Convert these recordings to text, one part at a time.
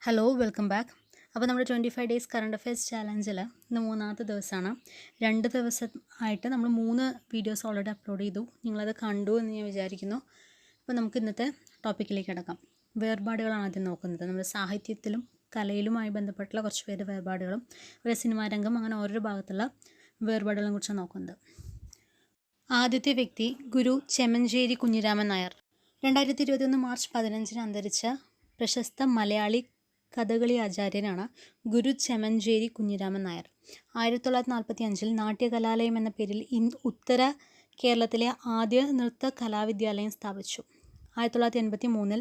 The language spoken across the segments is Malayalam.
Hello welcome back. അപ്പോൾ നമ്മുടെ 25 ഡേയ്സ് കറണ്ട് അഫയേഴ്സ് ചാലഞ്ചിൽ ഇന്ന് മൂന്നാമത്തെ ദിവസമാണ്. 2 ദിവസം ആയിട്ട് നമ്മൾ 3 വീഡിയോസ് ഓൾറെഡി അപ്ലോഡ് ചെയ്തു. നിങ്ങളത് കണ്ടു എന്ന് ഞാൻ വിചാരിക്കുന്നു. അപ്പോൾ നമുക്ക് ഇന്നത്തെ ടോപ്പിക്കിലേക്ക് കിടക്കാം. വേർപാടുകളാണ് ആദ്യം നോക്കുന്നത്. നമ്മുടെ സാഹിത്യത്തിലും കലയിലുമായി ബന്ധപ്പെട്ടുള്ള കുറച്ച് പേര് വേർപാടുകളും ഒരു സിനിമാ രംഗം അങ്ങനെ ഓരോ ഭാഗത്തുള്ള വേർപാടുകളെ കുറിച്ച് നോക്കുന്നത്. ആദ്യത്തെ വ്യക്തി ഗുരു ചെമഞ്ചേരി കുഞ്ഞിരാമൻ നായർ. 2021 മാർച്ച് 15 അന്തരിച്ച പ്രശസ്ത മലയാളി കഥകളി ആചാര്യനാണ് ഗുരു ചെമഞ്ചേരി കുഞ്ഞിരാമൻ നായർ. 1945 നാട്യകലാലയം എന്ന പേരിൽ ഉത്തര കേരളത്തിലെ ആദ്യ നൃത്ത കലാവിദ്യാലയം സ്ഥാപിച്ചു. 1983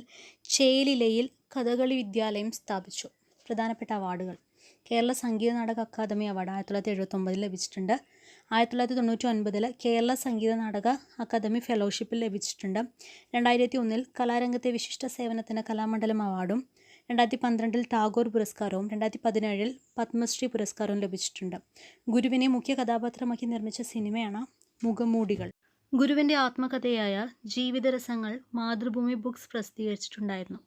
ചേലിലയിൽ കഥകളി വിദ്യാലയം സ്ഥാപിച്ചു. പ്രധാനപ്പെട്ട അവാർഡുകൾ: കേരള സംഗീത നാടക അക്കാദമി അവാർഡ് 1979 ലഭിച്ചിട്ടുണ്ട്. 1999 കേരള സംഗീത നാടക അക്കാദമി ഫെലോഷിപ്പിൽ ലഭിച്ചിട്ടുണ്ട്. 2001 കലാരംഗത്തെ വിശിഷ്ട സേവനത്തിന് കലാമണ്ഡലം അവാർഡും 2012 ടാഗോർ പുരസ്കാരവും 2017 പത്മശ്രീ പുരസ്കാരവും ലഭിച്ചിട്ടുണ്ട്. ഗുരുവിനെ മുഖ്യ കഥാപാത്രമാക്കി നിർമ്മിച്ച സിനിമയാണ് മുഖംമൂടികൾ. ഗുരുവിൻ്റെ ആത്മകഥയായ ജീവിതരസങ്ങൾ മാതൃഭൂമി ബുക്സ് പ്രസിദ്ധീകരിച്ചിട്ടുണ്ടായിരുന്നു.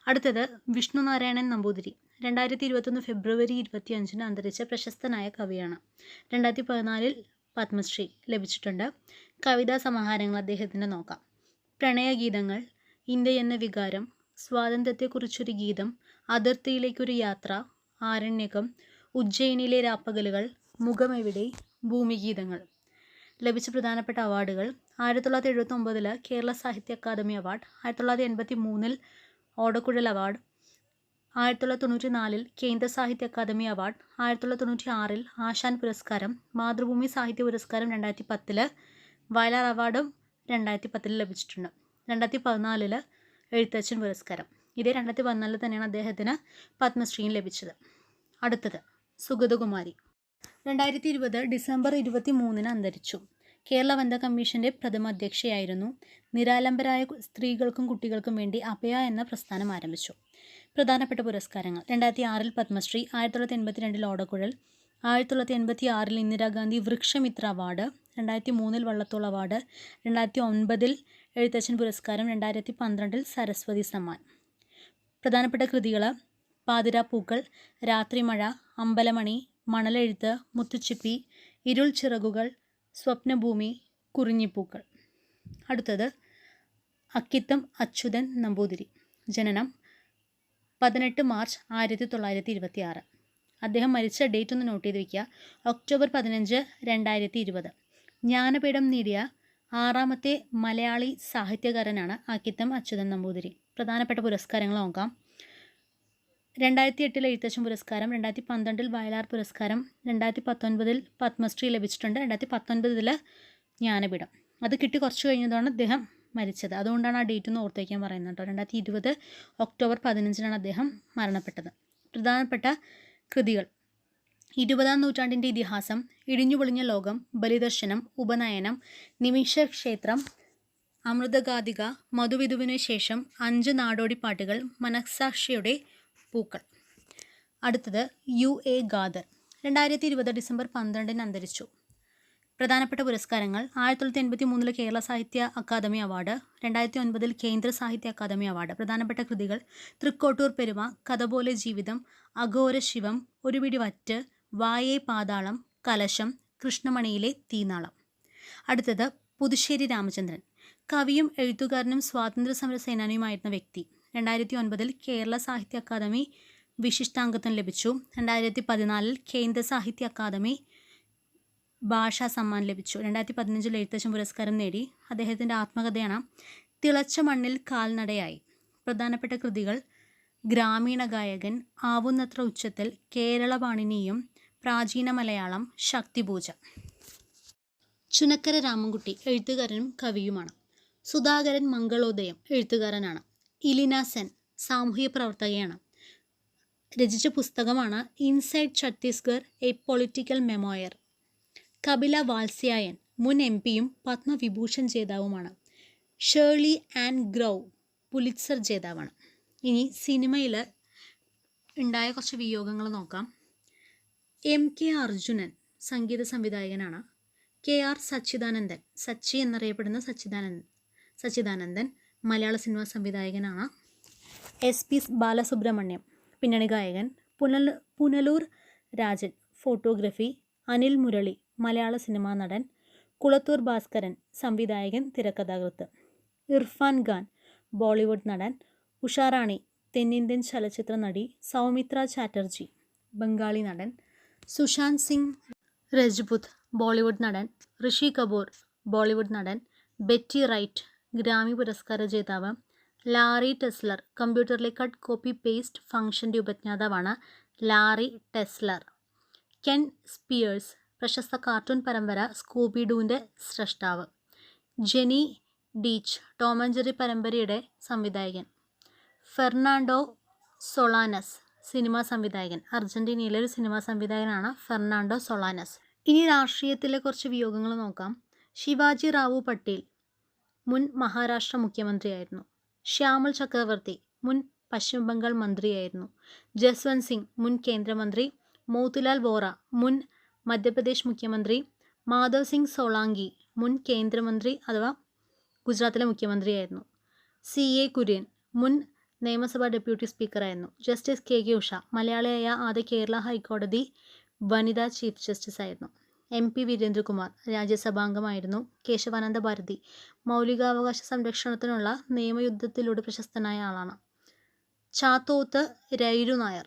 അടുത്തത് വിഷ്ണുനാരായണൻ നമ്പൂതിരി. 2021 ഫെബ്രുവരി 25 അന്തരിച്ച പ്രശസ്തനായ കവിയാണ്. 2014 പത്മശ്രീ ലഭിച്ചിട്ടുണ്ട്. കവിതാ സമാഹാരങ്ങൾ അദ്ദേഹത്തിൻ്റെ നോക്കാം: പ്രണയഗീതങ്ങൾ, ഇന്ത്യ എന്ന വികാരം, സ്വാതന്ത്ര്യത്തെക്കുറിച്ചൊരു ഗീതം, അതിർത്തിയിലേക്കൊരു യാത്ര, ആരണ്യകം, ഉജ്ജയിനിലെ രാപ്പകലുകൾ, മുഖമെവിടെ, ഭൂമിഗീതങ്ങൾ. ലഭിച്ച പ്രധാനപ്പെട്ട അവാർഡുകൾ: 1979 കേരള സാഹിത്യ അക്കാദമി അവാർഡ്, 1983 ഓടക്കുഴൽ അവാർഡ്, 1994 കേന്ദ്ര സാഹിത്യ അക്കാദമി അവാർഡ്, 1996 ആശാൻ പുരസ്കാരം, മാതൃഭൂമി സാഹിത്യ പുരസ്കാരം 2010, വയലാർ അവാർഡും 2010 ലഭിച്ചിട്ടുണ്ട്. 2014 എഴുത്തച്ഛൻ പുരസ്കാരം. ഇതേ 2014 തന്നെയാണ് അദ്ദേഹത്തിന് പത്മശ്രീയും ലഭിച്ചത്. അടുത്തത് സുഗതകുമാരി. 2020 ഡിസംബർ 23 അന്തരിച്ചു. കേരള വനിതാ കമ്മീഷൻ്റെ പ്രഥമ അധ്യക്ഷയായിരുന്നു. നിരാലംബരായ സ്ത്രീകൾക്കും കുട്ടികൾക്കും വേണ്ടി അഭയ എന്ന പ്രസ്ഥാനം ആരംഭിച്ചു. പ്രധാനപ്പെട്ട പുരസ്കാരങ്ങൾ: 2006 പത്മശ്രീ, 1982 ഓടക്കുഴൽ, 1986 ഇന്ദിരാഗാന്ധി വൃക്ഷമിത്ര അവാർഡ്, 2003 വള്ളത്തോൾ അവാർഡ്, 2009 എഴുത്തച്ഛൻ പുരസ്കാരം, 2012 സരസ്വതി സമ്മാൻ. പ്രധാനപ്പെട്ട കൃതികൾ: പാതിരാപ്പൂക്കൾ, രാത്രിമഴ, അമ്പലമണി, മണലെഴുത്ത്, മുത്തുച്ചിപ്പി, ഇരുൾ ചിറകുകൾ, സ്വപ്നഭൂമി, കുറിഞ്ഞിപ്പൂക്കൾ. അടുത്തത് അക്കിത്തം അച്യുതൻ നമ്പൂതിരി. ജനനം 18 മാർച്ച് 1926. അദ്ദേഹം മരിച്ച ഡേറ്റ് ഒന്ന് നോട്ട് ചെയ്ത് വയ്ക്കുക: ഒക്ടോബർ 15, 2020. ജ്ഞാനപീഠം നേടിയ 6ാമത്തെ മലയാളി സാഹിത്യകാരനാണ് അക്കിത്തം അച്യുതൻ നമ്പൂതിരി. പ്രധാനപ്പെട്ട പുരസ്കാരങ്ങൾ നോക്കാം: 2008 എഴുത്തച്ഛൻ പുരസ്കാരം, 2012 വയലാർ പുരസ്കാരം, 2019 പത്മശ്രീ ലഭിച്ചിട്ടുണ്ട്, 2019 ജ്ഞാനപീഠം. അത് കിട്ടി കുറച്ച് കഴിഞ്ഞതാണ് അദ്ദേഹം മരിച്ചത്. അതുകൊണ്ടാണ് ആ ഡേറ്റ് ഒന്ന് ഓർത്ത് വയ്ക്കാൻ പറയുന്നത് കേട്ടോ. 2020 ഒക്ടോബർ 15 അദ്ദേഹം മരണപ്പെട്ടത്. പ്രധാനപ്പെട്ട കൃതികൾ: 20ാം നൂറ്റാണ്ടിൻ്റെ ഇതിഹാസം, ഇടിഞ്ഞുപൊളിഞ്ഞ ലോകം, ബലിദർശനം, ഉപനയനം, നിമിഷക്ഷേത്രം, അമൃതഗാഥിക, മധുവിധുവിനു ശേഷം, 5 നാടോടിപ്പാട്ടുകൾ, മനസ്സാക്ഷിയുടെ പൂക്കൾ. അടുത്തത് UA ഖാദർ. 2020 ഡിസംബർ 12 അന്തരിച്ചു. പ്രധാനപ്പെട്ട പുരസ്കാരങ്ങൾ: 1983 കേരള സാഹിത്യ അക്കാദമി അവാർഡ്, 2009 കേന്ദ്ര സാഹിത്യ അക്കാദമി അവാർഡ്. പ്രധാനപ്പെട്ട കൃതികൾ: തൃക്കോട്ടൂർ പെരുമ, കഥ പോലെ ജീവിതം, അഘോര ശിവം, ഒരു പിടി വറ്റ്, വായേ പാതാളം, കലശം, കൃഷ്ണമണിയിലെ തീനാളം. അടുത്തത് പുതുശ്ശേരി രാമചന്ദ്രൻ. കവിയും എഴുത്തുകാരനും സ്വാതന്ത്ര്യ സമര സേനാനിയുമായിരുന്ന വ്യക്തി. 2009 കേരള സാഹിത്യ അക്കാദമി വിശിഷ്ടാംഗത്വം ലഭിച്ചു. 2014 കേന്ദ്ര സാഹിത്യ അക്കാദമി ഭാഷാ സമ്മാൻ ലഭിച്ചു. 2015 എഴുത്തച്ഛൻ പുരസ്കാരം നേടി. അദ്ദേഹത്തിൻ്റെ ആത്മകഥയാണ് തിളച്ച മണ്ണിൽ കാൽനടയായി. പ്രധാനപ്പെട്ട കൃതികൾ: ഗ്രാമീണ ഗായകൻ, ആവുന്നത്ര ഉച്ചത്തിൽ, കേരള പാണിനിയും, പ്രാചീന മലയാളം, ശക്തിപൂജ. ചുനക്കര രാമൻകുട്ടി എഴുത്തുകാരനും കവിയുമാണ്. സുധാകരൻ മംഗളോദയം എഴുത്തുകാരനാണ്. ഇലിന സെൻ സാമൂഹിക പ്രവർത്തകയാണ്. രചിച്ച പുസ്തകമാണ് inside Chhattisgarh, a political memoir. Kapila Vatsyayan മുൻ MP-യും പത്മവിഭൂഷൺ ജേതാവുമാണ്. ഷേർലി ആൻ ഗ്രൗ പുലിറ്റ്സർ ജേതാവാണ്. ഇനി സിനിമയിൽ ഉണ്ടായ കുറച്ച് വിയോഗങ്ങൾ നോക്കാം. MK അർജുനൻ സംഗീത സംവിധായകനാണ്. KR സച്ചിദാനന്ദൻ, സച്ചി എന്നറിയപ്പെടുന്ന സച്ചിദാനന്ദൻ മലയാള സിനിമാ സംവിധായകനാണ്. SP ബാലസുബ്രഹ്മണ്യം പിന്നണി ഗായകൻ. പുനലൂർ രാജൻ ഫോട്ടോഗ്രഫി. അനിൽ മുരളി മലയാള സിനിമാ നടൻ. കുളത്തൂർ ഭാസ്കരൻ സംവിധായകൻ, തിരക്കഥാകൃത്ത്. ഇർഫാൻ ഖാൻ ബോളിവുഡ് നടൻ. ഉഷാറാണി തെന്നിന്ത്യൻ ചലച്ചിത്ര നടി. സൗമിത്ര ചാറ്റർജി ബംഗാളി നടൻ. സുശാന്ത് സിംഗ് രജ്പുത് ബോളിവുഡ് നടൻ. ഋഷി കപൂർ ബോളിവുഡ് നടൻ. ബെറ്റി റൈറ്റ് ഗ്രാമി പുരസ്കാര ജേതാവ്. ലാറി ടെസ്ലർ കമ്പ്യൂട്ടറിലെ കട്ട് കോപ്പി പേസ്റ്റ് ഫംഗ്ഷൻ്റെ ഉപജ്ഞാതാവാണ് ലാറി ടെസ്ലർ. കെൻ സ്പിയേഴ്സ് പ്രശസ്ത കാർട്ടൂൺ പരമ്പര സ്കൂബിഡൂവിൻ്റെ സ്രഷ്ടാവ്. Gene Deitch Tom and Jerry പരമ്പരയുടെ സംവിധായകൻ. ഫെർണാണ്ടോ സൊളാനസ് സിനിമാ സംവിധായകൻ. അർജൻറ്റീനയിലെ ഒരു സിനിമാ സംവിധായകനാണ് ഫെർണാണ്ടോ സൊളാനസ്. ഇനി രാഷ്ട്രീയത്തിലെ കുറച്ച് വിയോഗങ്ങൾ നോക്കാം. ശിവാജി റാവു പട്ടേൽ മുൻ മഹാരാഷ്ട്ര മുഖ്യമന്ത്രിയായിരുന്നു. ശ്യാമൾ ചക്രവർത്തി മുൻ പശ്ചിമ ബംഗാൾ മന്ത്രിയായിരുന്നു. ജസ്വന്ത് സിംഗ് മുൻ കേന്ദ്രമന്ത്രി. മോത്തിലാൽ വോറ മുൻ മധ്യപ്രദേശ് മുഖ്യമന്ത്രി. മാധവ് സിംഗ് സോളാങ്കി മുൻ കേന്ദ്രമന്ത്രി അഥവാ ഗുജറാത്തിലെ മുഖ്യമന്ത്രിയായിരുന്നു. CA കുര്യൻ മുൻ നിയമസഭാ ഡെപ്യൂട്ടി സ്പീക്കറായിരുന്നു. ജസ്റ്റിസ് KK ഉഷ മലയാളിയായ ആദ്യ കേരള ഹൈക്കോടതി വനിതാ ചീഫ് ജസ്റ്റിസ് ആയിരുന്നു. MP വീരേന്ദ്രകുമാർ രാജ്യസഭാംഗമായിരുന്നു. കേശവാനന്ദ ഭാരതി മൗലികാവകാശ സംരക്ഷണത്തിനുള്ള നിയമയുദ്ധത്തിലൂടെ പ്രശസ്തനായ ആളാണ്. ചാത്തോത്ത് രൈരു നായർ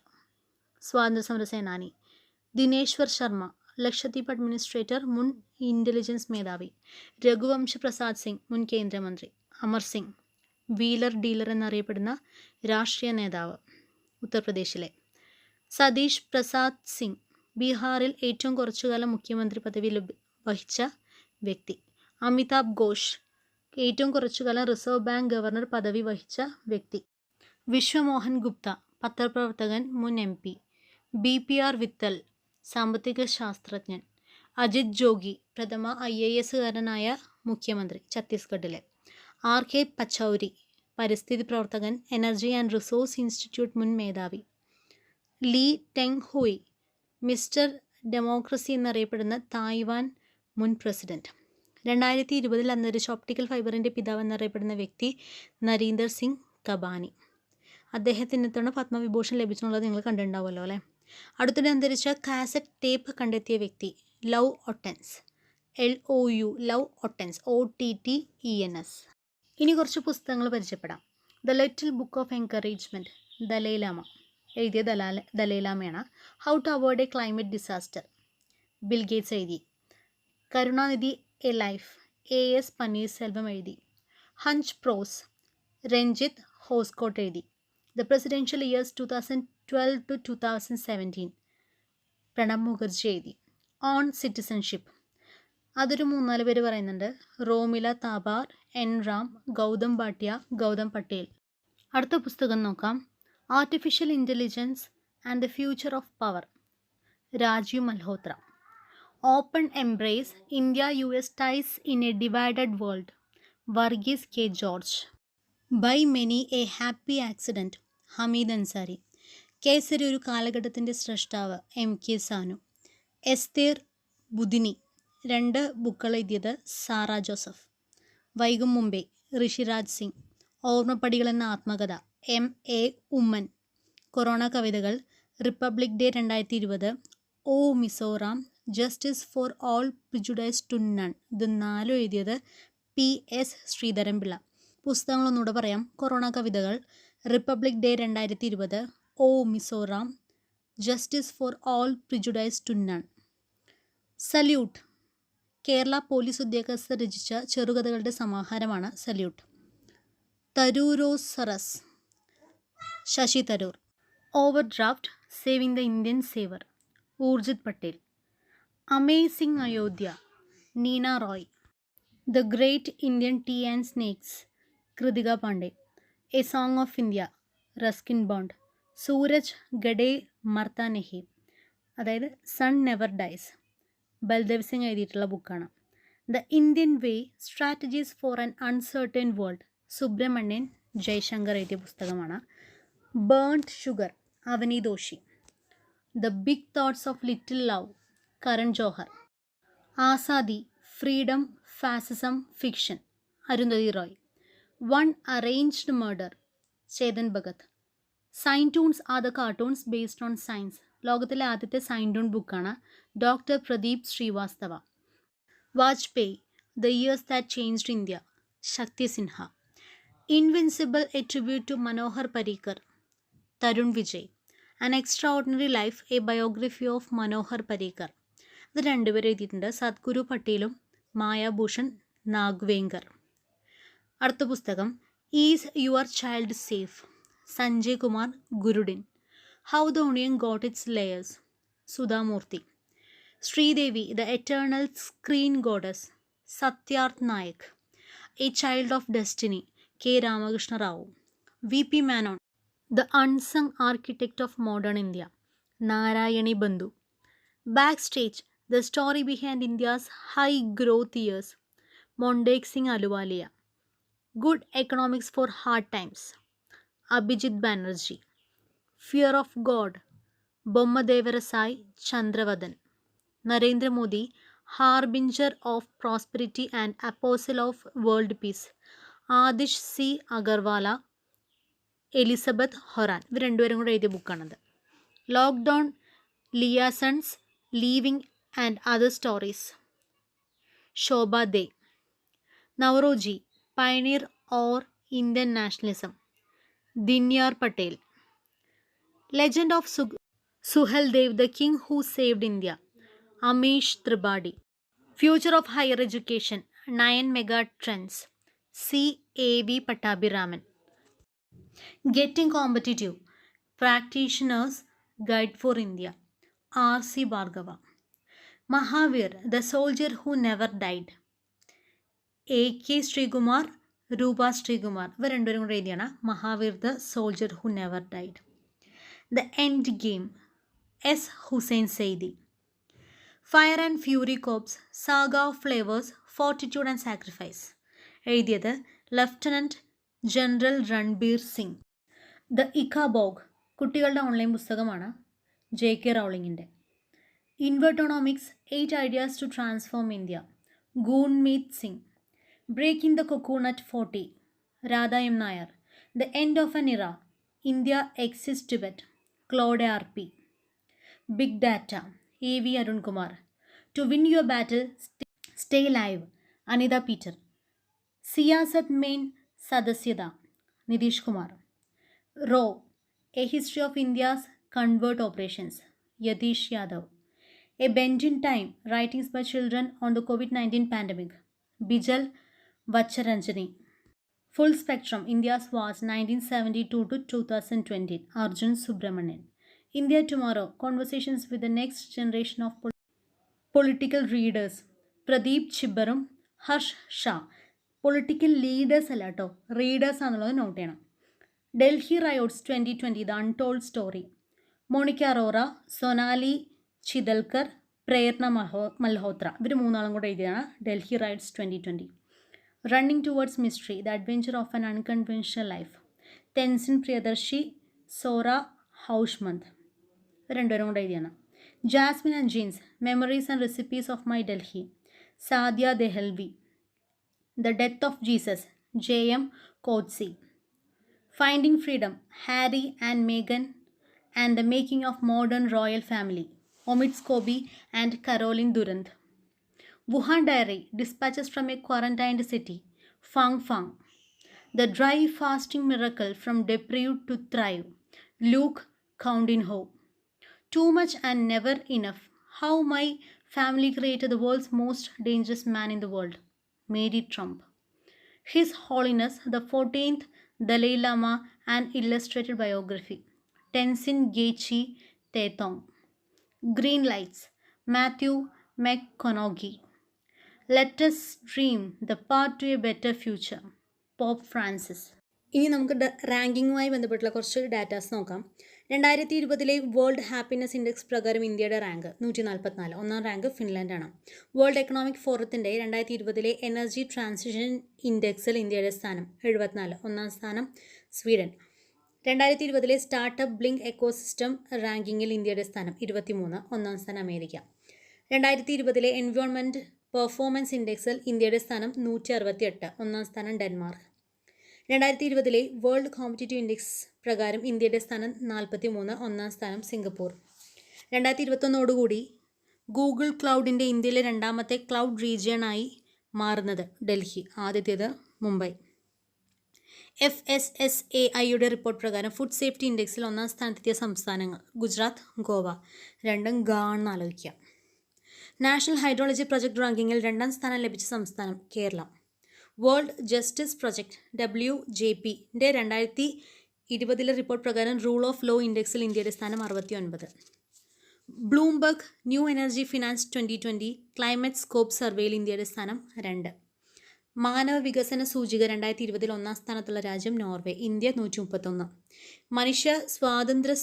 സ്വാതന്ത്ര്യസമര സേനാനി. ദിനേശ്വർ ശർമ്മ ലക്ഷദ്വീപ് അഡ്മിനിസ്ട്രേറ്റർ, മുൻ ഇൻ്റലിജൻസ് മേധാവി. രഘുവംശ പ്രസാദ് സിംഗ് മുൻ കേന്ദ്രമന്ത്രി. അമർ സിംഗ് വീലർ ഡീലർ എന്നറിയപ്പെടുന്ന രാഷ്ട്രീയ നേതാവ് ഉത്തർപ്രദേശിലെ. സതീഷ് പ്രസാദ് സിംഗ് ബീഹാറിൽ ഏറ്റവും കുറച്ചുകാലം മുഖ്യമന്ത്രി പദവി വഹിച്ച വ്യക്തി. അമിതാഭ് ഘോഷ് ഏറ്റവും കുറച്ചുകാലം റിസർവ് ബാങ്ക് ഗവർണർ പദവി വഹിച്ച വ്യക്തി. വിശ്വമോഹൻ ഗുപ്ത പത്രപ്രവർത്തകൻ, മുൻ MP. BPR വിത്തൽ സാമ്പത്തിക ശാസ്ത്രജ്ഞൻ. അജിത് ജോഗി പ്രഥമ IAS-കാരനായ മുഖ്യമന്ത്രി ഛത്തീസ്ഗഡിലെ. RK പച്ചൗരി പരിസ്ഥിതി പ്രവർത്തകൻ, എനർജി ആൻഡ് റിസോഴ്സ് ഇൻസ്റ്റിറ്റ്യൂട്ട് മുൻ മേധാവി. ലീ ടെങ് ഹുയ് മിസ്റ്റർ ഡെമോക്രസി എന്നറിയപ്പെടുന്ന തായ്വാൻ മുൻ പ്രസിഡന്റ്. 2020 അന്തരിച്ച ഒപ്റ്റിക്കൽ ഫൈബറിൻ്റെ പിതാവ് എന്നറിയപ്പെടുന്ന വ്യക്തി നരീന്ദർ സിംഗ് കബാനി. അദ്ദേഹത്തിന് ഇത്തവണ പത്മവിഭൂഷൺ ലഭിച്ചെന്നുള്ളത് നിങ്ങൾ കണ്ടിട്ടുണ്ടാവുമല്ലോ അല്ലേ. അടുത്തിടെ അന്തരിച്ച കാസറ്റ് ടേപ്പ് കണ്ടെത്തിയ വ്യക്തി Lou Ottens LOU Lou Ottens OTTENS. ഇനി കുറച്ച് പുസ്തകങ്ങൾ പരിചയപ്പെടാം. The little book of encouragement Dalai Lama എഴുതിയ ദലൈലാമയാണ്. How to avoid a climate disaster Bill Gates എഴുതി. Karunanidhi a life AS Panneerselvam എഴുതി. ഹഞ്ച് പ്രോസ് രഞ്ജിത്ത് ഹോസ്കോട്ട് എഴുതി. The presidential years 2012 to 2017 Pranab Mukherjee എഴുതി. ഓൺ സിറ്റിസൺഷിപ്പ് അതൊരു 3-4 പേര് പറയുന്നുണ്ട്. റോമില താബാർ, N റാം, ഗൗതം ഭാട്ടിയ, ഗൗതം പട്ടേൽ. അടുത്ത പുസ്തകം നോക്കാം. Artificial intelligence and the future of power Rajiv Malhotra. Open embrace India US ties in a divided world Varghese K George. By many a happy accident Hamid Ansari. Kesari ഒരു കാലഘട്ടത്തിൻ്റെ സ്രഷ്ടാവ് MK സാനു. എസ്തേർ ബുദിനി 2 ബുക്കുകൾ എഴുതിയത് സാറ ജോസഫ്. വൈകും മുംബൈ ഋഷിരാജ് സിംഗ്. ഓർമ്മപ്പടികൾ എന്ന ആത്മകഥ MA ഉമ്മൻ. കൊറോണ കവിതകൾ republic day 2020. O Mizoram justice for all prejudice to none. ഇത് 4 എഴുതിയത് PS ശ്രീധരൻപിള്ള. പുസ്തകങ്ങളൊന്നുകൂടെ പറയാം. കൊറോണ കവിതകൾ, republic day 2020, O Mizoram, justice for all prejudice to none. Salute Kerala police ഉദ്യോഗസ്ഥർ രചിച്ച ചെറുകഥകളുടെ സമാഹാരമാണ് salute. Tharoorosaurus Shashi Tharoor. Over draft saving the Indian saver Urjit Patel. Amazing Ayodhya Neena Roy. The great Indian tea and snakes Kritika Pandey. A song of India Ruskin Bond. Suraj Kade Marda Nahi, അതായത് sun never dies, Baldev Singh എഴുതിയിട്ടുള്ള ബുക്കാണ്. The Indian way strategies for an uncertain world Subrahmanyam Jaishankar എഴുതിയ പുസ്തകമാണ്. Burnt sugar Avni Doshi. The big thoughts of little love Karan Johar. Azadi freedom fascism fiction Arundhati Roy. One arranged murder Chetan Bhagat. Scitoons are the cartoons based on science. ലോകത്തിലെ ആദ്യത്തെ സൈൻ ടൂൺ ബുക്കാണ്. Doctor Pradeep Srivastava. Vajpayee, the years that changed India. Shakti Sinha. Invincible, a tribute to Manohar Parrikar. Tarun Vijay. An extraordinary life, a biography of Manohar Parrikar. ഇത് രണ്ടുപേരും എഴുതിയിട്ടുണ്ട്. സദ്ഗുരു പട്ടേലും മായാഭൂഷൺ നാഗ്വേങ്കർ. അടുത്ത പുസ്തകം is your child safe. Sanjay Kumar Gurudin. How the onion got its layers. Sudha Murty. Sridevi, the eternal screen goddess. Satyarth Nayak. A child of destiny. K Ramakrishna Rao. V P Menon, the unsung architect of modern India. Narayani ബന്ധു. Backstage, the story behind India's high growth years. Montek Singh Ahluwalia. Good economics for hard times. Abhijit Banerjee. Fear of God, Bommadevara Sai Chandravadan. Narendra Modi, harbinger of prosperity and apostle of world peace. Adish C Aggarwala, Elizabeth Horan. ഇവർ രണ്ടുപേരും കൂടെ എഴുതിയ ബുക്കാണത്. Lockdown, liaisons living and other stories. Shobhaa De. Naoroji, pioneer or Indian nationalism. Dinyar Patel. Legend of Suheldev, the king who saved India. Amish Tripathi. Future of higher education, 9 mega trends. C A V Pattabiraman. Getting competitive, practitioner's guide for India. R C Bhargava. Mahavir, the soldier who never died. A K Sreekumar, Rupa Sreekumar. ഇവർ രണ്ടുപേരും കൂടെ എഴുതിയാണ് Mahavir, the soldier who never died. The end game, S Hussain Zaidi. Fire and fury corps, saga of flavours, fortitude and sacrifice. എഴുതിയത് lieutenant general Ranbir Singh. The Ickabog, കുട്ടികളുടെ ഓൺലൈൻ പുസ്തകമാണ്, J K റൗളിങ്ങിൻ്റെ. ഇൻവെർട്ടോണോമിക്സ്, 8 ideas to transform India. Gunmeet Singh. Breaking the cocoon at 40. Radha M Nair. The end of an era, India exits Tibet. Claude Arpi. Big data, A V Arunkumar. To win your battle, stay alive. Anita Peter. Siyasat Mein Sadasyata. Nitish Kumar. റോ, a history of India's covert operations. Yatish Yadav. A bend in time, writings by children on the COVID-19 pandemic. Bijal Vachharajani. Full spectrum, India's was 1972 to 2020. Arjun Subramaniam. India tomorrow, conversations with the next generation of political readers. Pradeep ചിബറും ഹർഷ് ഷാ. പൊളിറ്റിക്കൽ ലീഡേഴ്സ് അല്ല കേട്ടോ, റീഡേഴ്സ് ആണെന്നുള്ളത് നോട്ട് ചെയ്യണം. Delhi riots 2020, the untold story. Monika Arora, Sonali Chitalkar, Prerna Malhotra. ഇവർ മൂന്നാളും കൂടെ എഴുതിയാണ് Delhi riots 2020. Running towards mystery, the adventure of an unconventional life. Tenzin Priyadarshi, Zora Houshmand. രണ്ടുപേരും കൂടെ എഴുതിയാണ്. Jasmine and jeans, memories and recipes of my Delhi. Sadia Dehlvi. The death of Jesus, J M Coetzee. Finding freedom, Harry and മേഗൻ and the making of modern royal family. Omid Scobie and Carolyn Durand. Wuhan diary, dispatches from a quarantined city. Fang Fang. The dry fasting miracle, from deprived to thrive. Luke Coutinho. Too much and never enough, how my family created the world's most dangerous man in the world. Mary Trump. His Holiness the 14th Dalai Lama, an illustrated biography. Tenzin Gyatso Thaitong. Green Lights, Matthew McConaughey. Let us dream the path to a better future. Pope Francis. ഇനി നമുക്ക് റാങ്കിങ്ങുമായി ബന്ധപ്പെട്ടുള്ള കുറച്ച് ഡാറ്റാസ് നോക്കാം. 2020 വേൾഡ് ഹാപ്പിനെസ് ഇൻഡെക്സ് പ്രകാരം ഇന്ത്യയുടെ റാങ്ക് 144. ഒന്നാം റാങ്ക് ഫിൻലാൻഡാണ്. വേൾഡ് എക്കണോമിക് ഫോറത്തിൻ്റെ 2020 എനർജി ട്രാൻസിഷൻ ഇൻഡെക്സിൽ ഇന്ത്യയുടെ സ്ഥാനം 74. ഒന്നാം സ്ഥാനം സ്വീഡൻ. 2020 സ്റ്റാർട്ടപ്പ് ബ്ലിങ്ക് എക്കോസിസ്റ്റം റാങ്കിങ്ങിൽ ഇന്ത്യയുടെ സ്ഥാനം 23. ഒന്നാം സ്ഥാനം അമേരിക്ക. 2020 എൻവയോൺമെൻറ്റ് പെർഫോമൻസ് ഇൻഡെക്സിൽ ഇന്ത്യയുടെ സ്ഥാനം 168. ഒന്നാം സ്ഥാനം ഡെൻമാർക്ക്. 2020 വേൾഡ് കോമ്പറ്റീറ്റീവ് ഇൻഡെക്സ് പ്രകാരം ഇന്ത്യയുടെ സ്ഥാനം 43, ഒന്നാം സ്ഥാനം സിംഗപ്പൂർ. 2021 ഗൂഗിൾ ക്ലൗഡിൻ്റെ ഇന്ത്യയിലെ രണ്ടാമത്തെ ക്ലൗഡ് റീജിയനായി മാറുന്നത് ഡൽഹി, ആദ്യത്തേത് മുംബൈ. FSSAIയുടെ റിപ്പോർട്ട് പ്രകാരം ഫുഡ് സേഫ്റ്റി ഇൻഡെക്സിൽ ഒന്നാം സ്ഥാനത്തെത്തിയ സംസ്ഥാനങ്ങൾ ഗുജറാത്ത്, ഗോവ. രണ്ടും ഗാണെന്ന് ആലോചിക്കാം. നാഷണൽ ഹൈഡ്രോളജി പ്രൊജക്ട് റാങ്കിങ്ങിൽ രണ്ടാം സ്ഥാനം ലഭിച്ച സംസ്ഥാനം കേരളം. വേൾഡ് ജസ്റ്റിസ് പ്രൊജക്ട് WJPൻ്റെ 2020 റിപ്പോർട്ട് പ്രകാരം റൂൾ ഓഫ് ലോ ഇൻഡെക്സിൽ ഇന്ത്യയുടെ സ്ഥാനം 69. Bloomberg new energy finance 2020 climate scope സർവേയിൽ ഇന്ത്യയുടെ സ്ഥാനം 2. മാനവ വികസന സൂചിക 2020 ഒന്നാം സ്ഥാനത്തുള്ള രാജ്യം നോർവേ, ഇന്ത്യ 131. മനുഷ്യ സ്വാതന്ത്ര്യ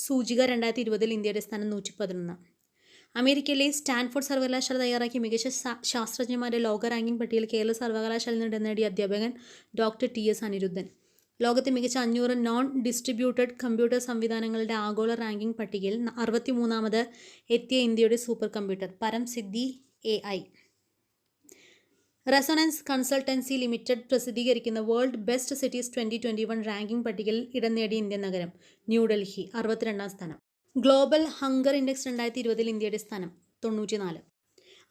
സൂചിക 2020 ഇന്ത്യയുടെ സ്ഥാനം 111. അമേരിക്കയിലെ സ്റ്റാൻഫോർഡ് സർവകലാശാല തയ്യാറാക്കിയ മികച്ച ശാസ്ത്രജ്ഞന്മാരുടെ ലോക റാങ്കിംഗ് പട്ടികയിൽ കേരള സർവകലാശാലയിൽ നിന്ന് ഇടം നേടിയ അധ്യാപകൻ ഡോക്ടർ TS അനിരുദ്ധൻ. ലോകത്തെ മികച്ച 500 നോൺ ഡിസ്ട്രിബ്യൂട്ടഡ് കമ്പ്യൂട്ടർ സംവിധാനങ്ങളുടെ ആഗോള റാങ്കിംഗ് പട്ടികയിൽ 63ാമത് എത്തിയ ഇന്ത്യയുടെ super computer Param Siddhi AI. Resonance consultancy limited പ്രസിദ്ധീകരിക്കുന്ന വേൾഡ് ബെസ്റ്റ് സിറ്റീസ് 2021 റാങ്കിംഗ് പട്ടികയിൽ ഇടം നേടിയ ഇന്ത്യൻ നഗരം ന്യൂഡൽഹി, 62ാം സ്ഥാനം. ഗ്ലോബൽ ഹങ്കർ ഇൻഡെക്സ് 2020 ഇന്ത്യയുടെ സ്ഥാനം 94.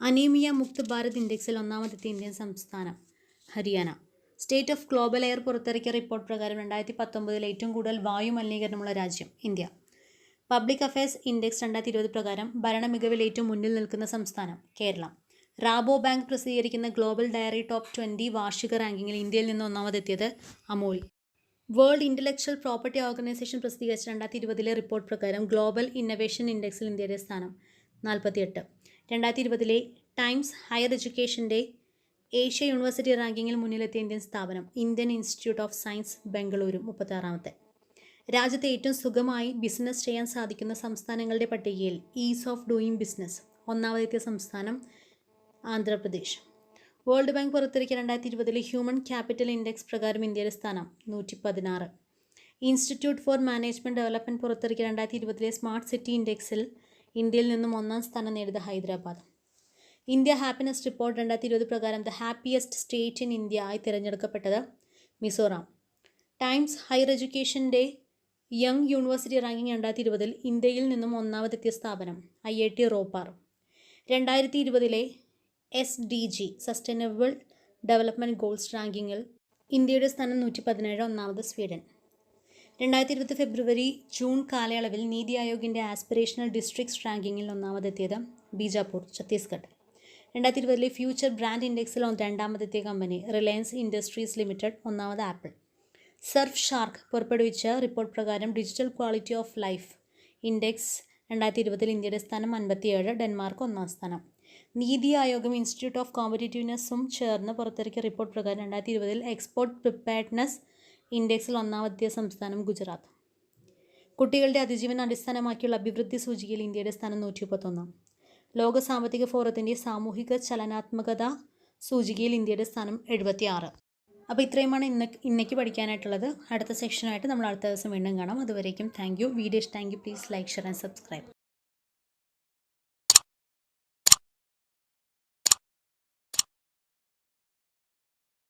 അനീമിയ മുക്ത് ഭാരത് ഇൻഡെക്സിൽ ഒന്നാമതെത്തിയ ഇന്ത്യൻ സംസ്ഥാനം Haryana. State of global air പുറത്തിറക്കിയ റിപ്പോർട്ട് പ്രകാരം 2019 ഏറ്റവും കൂടുതൽ വായു മലിനീകരണമുള്ള രാജ്യം ഇന്ത്യ. പബ്ലിക് അഫയേഴ്സ് ഇൻഡെക്സ് 2020 പ്രകാരം ഭരണ മികവിൽ ഏറ്റവും മുന്നിൽ നിൽക്കുന്ന സംസ്ഥാനം കേരളം. റാബോ ബാങ്ക് പ്രസിദ്ധീകരിക്കുന്ന ഗ്ലോബൽ ഡയറി ടോപ്പ് 20 വാർഷിക റാങ്കിങ്ങിൽ ഇന്ത്യയിൽ നിന്ന് ഒന്നാമതെത്തിയത് Amul. World intellectual property organisation പ്രസിദ്ധീകരിച്ച 2020 റിപ്പോർട്ട് പ്രകാരം ഗ്ലോബൽ ഇന്നൊവേഷൻ ഇൻഡെക്സിൽ ഇന്ത്യയുടെ സ്ഥാനം 48. 2020 ടൈംസ് ഹയർ എഡ്യൂക്കേഷൻ്റെ ഏഷ്യ യൂണിവേഴ്സിറ്റി റാങ്കിങ്ങിൽ മുന്നിലെത്തിയ ഇന്ത്യൻ സ്ഥാപനം Indian institute of science Bengaluru, 36ാമത്തെ. രാജ്യത്തെ ഏറ്റവും സുഗമമായി ബിസിനസ് ചെയ്യാൻ സാധിക്കുന്ന സംസ്ഥാനങ്ങളുടെ പട്ടികയിൽ ഈസ് ഓഫ് ഡൂയിങ് ബിസിനസ് ഒന്നാമതെത്തിയ സംസ്ഥാനം ആന്ധ്രാപ്രദേശ്. വേൾഡ് ബാങ്ക് പുറത്തിറക്കിയ 2020 ഹ്യൂമൻ ക്യാപിറ്റൽ ഇൻഡെക്സ് പ്രകാരം ഇന്ത്യയുടെ സ്ഥാനം 116. ഇൻസ്റ്റിറ്റ്യൂട്ട് ഫോർ മാനേജ്മെൻറ്റ് ഡെവലപ്മെൻറ്റ് പുറത്തിറക്കിയ 2020 സ്മാർട്ട് സിറ്റി ഇൻഡെക്സിൽ ഇന്ത്യയിൽ നിന്നും ഒന്നാം സ്ഥാനം നേടിയത് ഹൈദരാബാദ്. ഇന്ത്യ ഹാപ്പിനെസ് റിപ്പോർട്ട് 2020 പ്രകാരം the happiest state in India ആയി തിരഞ്ഞെടുക്കപ്പെട്ടത് മിസോറാം. ടൈംസ് ഹയർ എഡ്യൂക്കേഷൻ്റെ യങ് യൂണിവേഴ്സിറ്റി റാങ്കിങ് 2020 ഇന്ത്യയിൽ നിന്നും ഒന്നാമതെത്തിയ സ്ഥാപനം IIT Ropar. 2020 SDG sustainable development goals റാങ്കിങ്ങിൽ ഇന്ത്യയുടെ സ്ഥാനം 117, ഒന്നാമത് സ്വീഡൻ. 2020 ഫെബ്രുവരി ജൂൺ കാലയളവിൽ നീതി ആയോഗിൻ്റെ ആസ്പിറേഷണൽ ഡിസ്ട്രിക്ട്സ് റാങ്കിങ്ങിൽ ഒന്നാമതെത്തിയത് ബീജാപൂർ, ഛത്തീസ്ഗഡ്. 2020 ഫ്യൂച്ചർ ബ്രാൻഡ് ഇൻഡെക്സിൽ രണ്ടാമതെത്തിയ കമ്പനി റിലയൻസ് ഇൻഡസ്ട്രീസ് ലിമിറ്റഡ്, ഒന്നാമത് ആപ്പിൾ. സർഫ് ഷാർക്ക് പുറപ്പെടുവിച്ച റിപ്പോർട്ട് പ്രകാരം digital quality of life index 2020 ഇന്ത്യയുടെ സ്ഥാനം 57, ഡെൻമാർക്ക് ഒന്നാം സ്ഥാനം. നീതി ആയോഗം ഇൻസ്റ്റിറ്റ്യൂട്ട് ഓഫ് കോമ്പറ്റീറ്റീവ്നെസ്സും ചേർന്ന് പുറത്തിറക്കിയ റിപ്പോർട്ട് പ്രകാരം 2020 എക്സ്പോർട്ട് പ്രിപ്പയർഡ്നെസ് ഇൻഡെക്സിൽ ഒന്നാമതെത്തിയ സംസ്ഥാനം ഗുജറാത്ത്. കുട്ടികളുടെ അതിജീവനം അടിസ്ഥാനമാക്കിയുള്ള അഭിവൃദ്ധി സൂചികയിൽ ഇന്ത്യയുടെ സ്ഥാനം 131. ലോക സാമ്പത്തിക ഫോറത്തിൻ്റെ സാമൂഹിക ചലനാത്മകത സൂചികയിൽ ഇന്ത്യയുടെ സ്ഥാനം 76. അപ്പോൾ ഇത്രയുമാണ് ഇന്നേക്ക് പഠിക്കാനായിട്ടുള്ളത്. അടുത്ത സെക്ഷനായിട്ട് നമ്മൾ അടുത്ത ദിവസം വീണ്ടും കാണാം. അതുവരേക്കും താങ്ക് യു. വീഡിയോ ഇഷ്ടമെങ്കിൽ please like, share and subscribe.